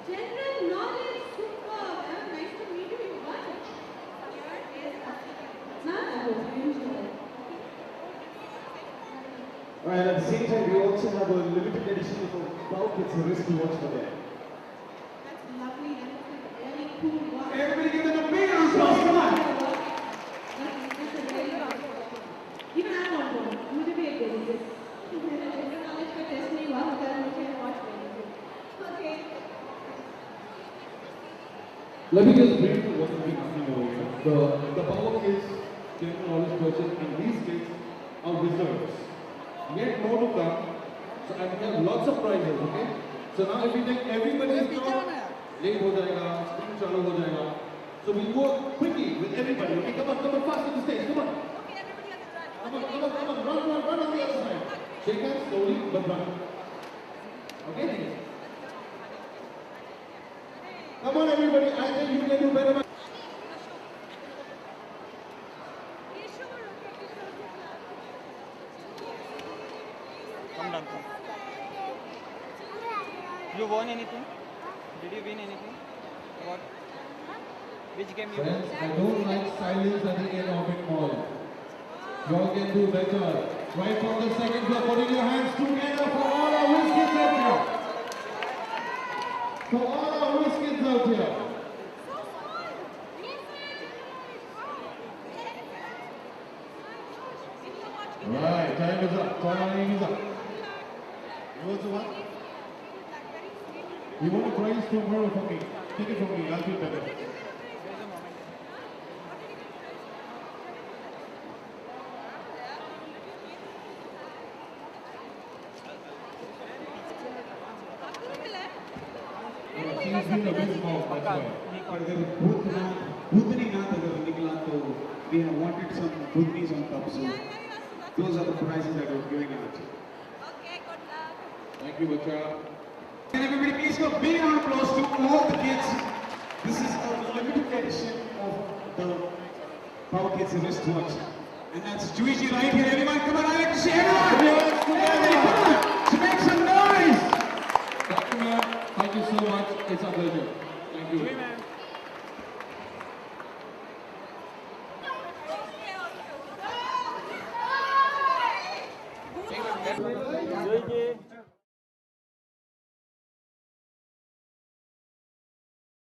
General knowledge, superb. Nice to meet you. What? Alright, at the same time, we also have a limited edition of Wow Kids wristwatch for them. That's lovely. That's a really cool watch. Everybody give them a big round of applause, come on! That's a very good watch. Even I want one. मुझे भी एक दे दीजिए. मेरा general knowledge का test नहीं हुआ, मगर मुझे watch दे दीजिए. Okay. Let me just brief you what is happening over here. The Power Kids general knowledge question, and these kids are wizards. Yet more to come. So and we have lots of prizes, okay? So now if we take everybody is now late ho jayega, screen chalu ho jayega. So we go quickly with everybody. Okay, come on, fast on the stage, come on. Okay, everybody has to run. Come on, run on the other side. Shake hands slowly, but run. Okay? Come on everybody, I think you can do better. Come down. You won anything? Did you win anything? What? Which game you won? Friends, I don't like silence at the end of it all. You all can do better. Right from the second floor, putting your hands together for all our whiskers out here. For all our whiskers out here. Right, time is up. Time is up. You also want? You want a prize tomorrow for me? Take it from me, I'll feel better. She's been a bit small, that's why. अगर भूतनी नाथ अगर निकला तो we have wanted some Bhootnis on top, so those are the prizes that we're giving out. Okay, good luck. Thank you, Bacha. Can everybody please give a big round of applause to all the kids. This is a limited edition of the Power Kids wristwatch. And that's Juhi ji right here. Everyone, come on, I like to see everyone. Come on, so make some noise. Thank you, ma'am. Thank you so much. It's a pleasure. Thank you. Juhi ma'am. Juhi ji.